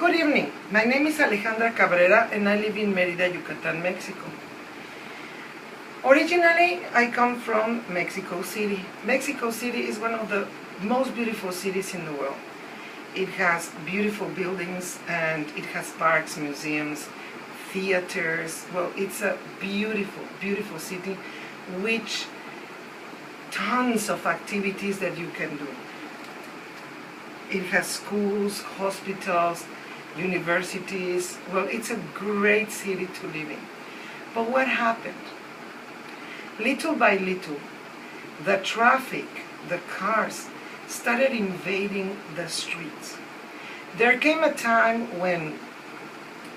Good evening. My name is Alejandra Cabrera and I live in Mérida, Yucatan, Mexico. Originally, I come from Mexico City. Mexico City is one of the most beautiful cities in the world. It has beautiful buildings and it has parks, museums, theaters. Well, it's a beautiful, beautiful city with tons of activities that you can do. It has schools, hospitals, universities. Well, it's a great city to live in. But what happened? Little by little, the traffic, the cars, started invading the streets. There came a time when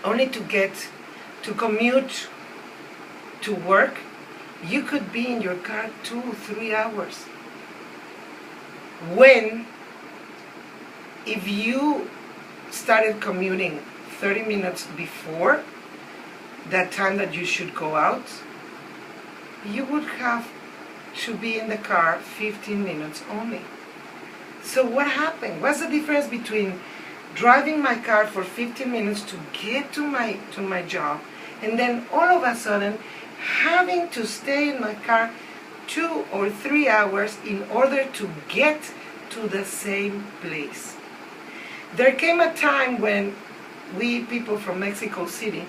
only to commute to work, you could be in your car 2-3 hours. If you started commuting 30 minutes before that time that you should go out, you would have to be in the car 15 minutes only. So what happened? What's the difference between driving my car for 15 minutes to get to my job and then all of a sudden having to stay in my car 2 or 3 hours in order to get to the same place? There came a time when we people from Mexico City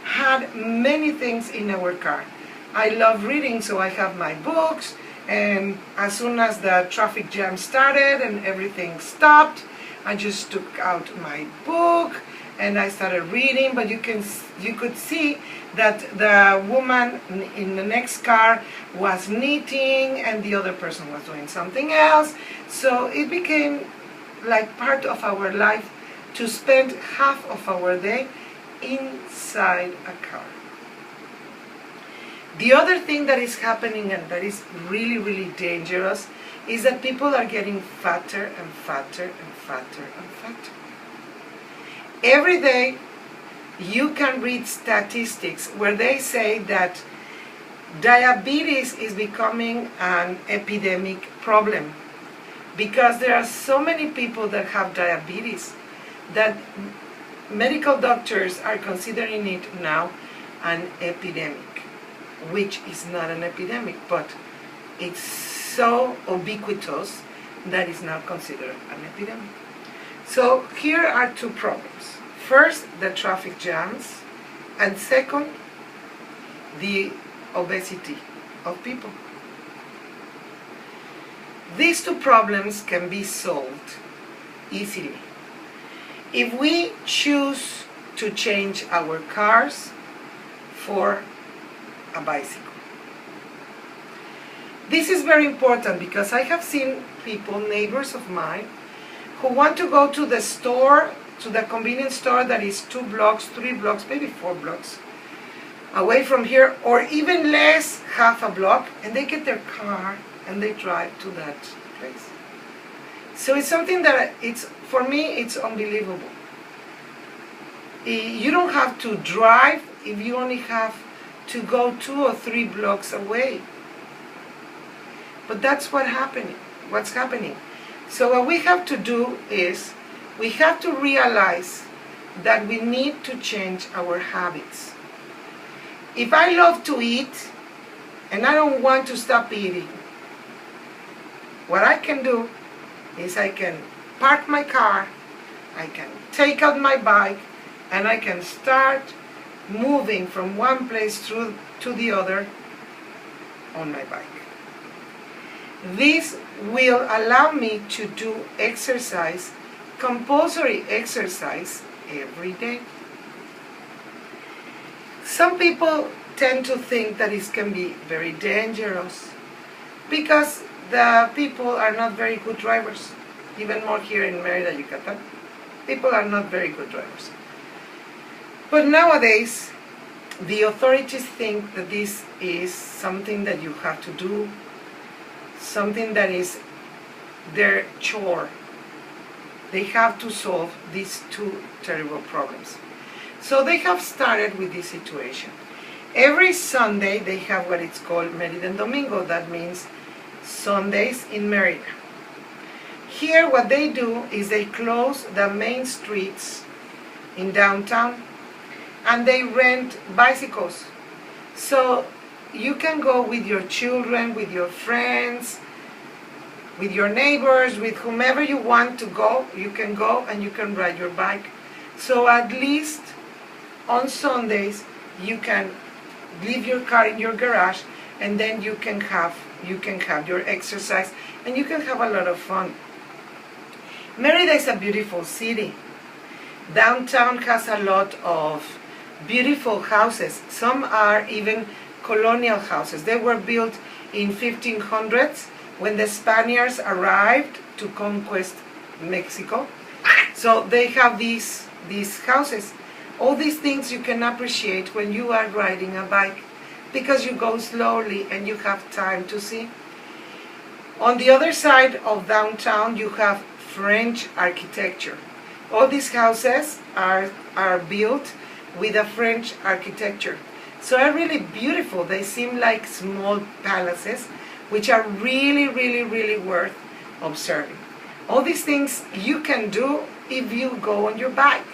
had many things in our car. I love reading, so I have my books, and as soon as the traffic jam started and everything stopped, I just took out my book and I started reading. But you could see that the woman in the next car was knitting and the other person was doing something else. So it became like part of our life to spend half of our day inside a car. The other thing that is happening and that is really, really dangerous is that people are getting fatter and fatter and fatter and fatter. Every day you can read statistics where they say that diabetes is becoming an epidemic problem because there are so many people that have diabetes that medical doctors are considering it now an epidemic, which is not an epidemic, but it's so ubiquitous that it's now considered an epidemic. So here are two problems. First, the traffic jams, and second, the obesity of people. These two problems can be solved easily if we choose to change our cars for a bicycle. This is very important because I have seen people, neighbors of mine, who want to go to the store, to the convenience store that is 2 blocks, 3 blocks, maybe 4 blocks away from here, or even less, half a block, and they get their car and they drive to that place. So it's something that for me, it's unbelievable. You don't have to drive if you only have to go 2 or 3 blocks away. But that's what's happening. So what we have to do is we have to realize that we need to change our habits. If I love to eat and I don't want to stop eating, what I can do is I can park my car, I can take out my bike, and I can start moving from one place to the other on my bike. This will allow me to do exercise, compulsory exercise, every day. Some people tend to think that it can be very dangerous because the people are not very good drivers. Even more here in Mérida, Yucatan, people are not very good drivers. But nowadays, the authorities think that this is something that you have to do, something that is their chore. They have to solve these two terrible problems. So they have started with this situation. Every Sunday they have what it's called Mérida en Domingo. That means Sundays in Mérida. Here what they do is they close the main streets in downtown, and they rent bicycles. So you can go with your children, with your friends, with your neighbors, with whomever you want to go. You can go and you can ride your bike. So at least on Sundays you can leave your car in your garage, and then you can have your exercise, and you can have a lot of fun. Merida is a beautiful city. Downtown has a lot of beautiful houses. Some are even colonial houses. They were built in 1500s when the Spaniards arrived to conquest Mexico. So they have these houses. All these things you can appreciate when you are riding a bike, because you go slowly and you have time to see. On the other side of downtown you have French architecture. All these houses are built with a French architecture. So are really beautiful. They seem like small palaces, which are really, really, really worth observing. All these things you can do if you go on your bike.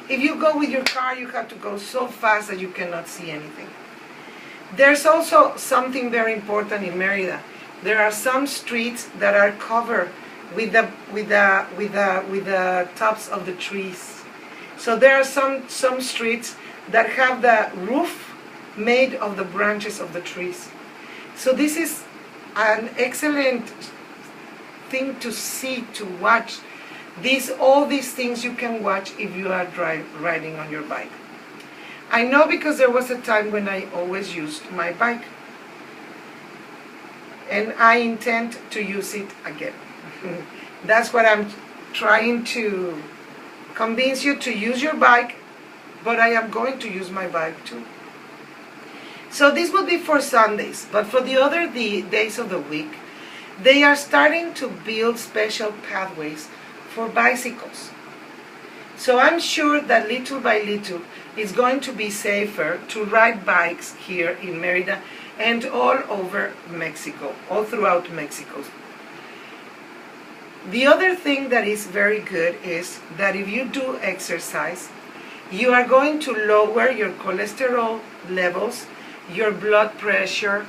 If you go with your car, you have to go so fast that you cannot see anything. There's also something very important in Merida. There are some streets that are covered with the tops of the trees. So there are some streets that have the roof made of the branches of the trees. So this is an excellent thing to see, to watch. All these things you can watch if you are riding on your bike. I know, because there was a time when I always used my bike, and I intend to use it again. That's what I'm trying to convince you to use your bike, but I am going to use my bike too. So this would be for Sundays, but for the other days of the week, they are starting to build special pathways for bicycles. So I'm sure that little by little it's going to be safer to ride bikes here in Merida and all over Mexico, all throughout Mexico. The other thing that is very good is that if you do exercise, you are going to lower your cholesterol levels, your blood pressure,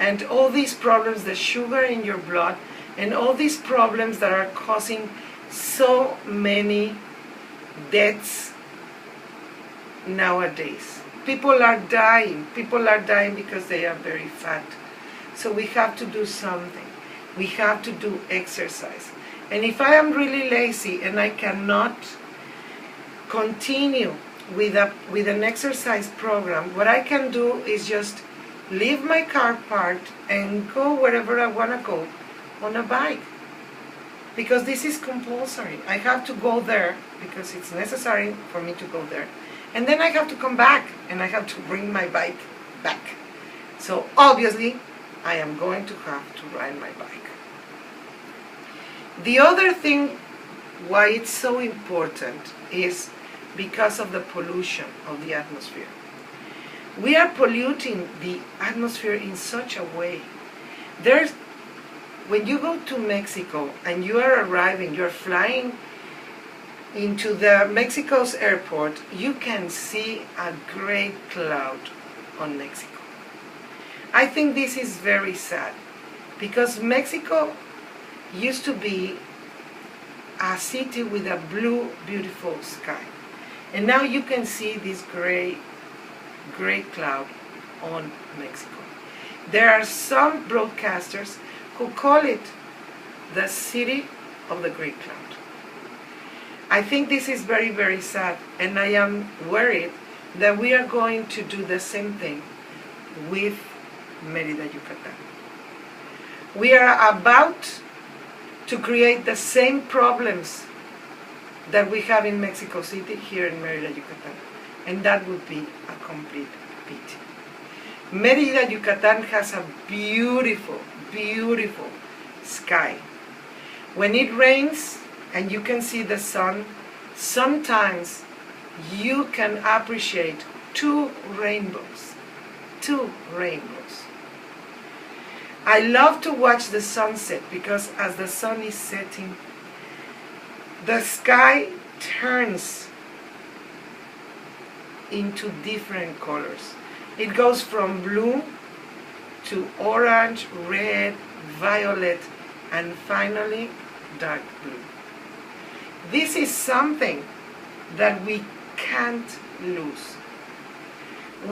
and all these problems, the sugar in your blood, and all these problems that are causing so many deaths nowadays. People are dying because they are very fat. So we have to do something. We have to do exercise. And if I am really lazy and I cannot continue with an exercise program, what I can do is just leave my car parked and go wherever I want to go on a bike. Because this is compulsory. I have to go there because it's necessary for me to go there. And then I have to come back and I have to bring my bike back. So obviously I am going to have to ride my bike. The other thing why it's so important is because of the pollution of the atmosphere. We are polluting the atmosphere in such a way. When you go to Mexico and you are arriving, you're flying into the Mexico's airport, you can see a gray cloud on Mexico. I think this is very sad because Mexico used to be a city with a blue, beautiful sky. And now you can see this gray cloud on Mexico. There are some broadcasters who call it the city of the gray cloud. I think this is very, very sad, and I am worried that we are going to do the same thing with Merida, Yucatan. We are about to create the same problems that we have in Mexico City here in Merida, Yucatan, and that would be a complete pity. Merida, Yucatan has a beautiful, beautiful sky. When it rains and you can see the sun, sometimes you can appreciate two rainbows. I love to watch the sunset because as the sun is setting, the sky turns into different colors. It goes from blue to orange, red, violet, and finally dark blue. This is something that we can't lose.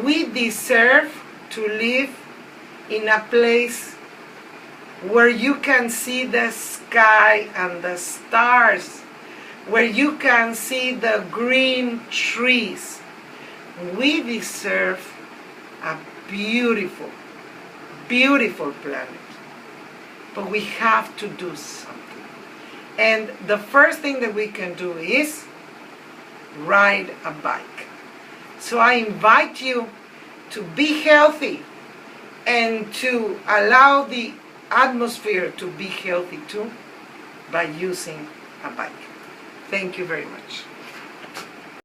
We deserve to live in a place where you can see the sky and the stars, where you can see the green trees. We deserve a beautiful, beautiful planet. But we have to do something. And the first thing that we can do is ride a bike. So I invite you to be healthy and to allow the atmosphere to be healthy too by using a bike. Thank you very much.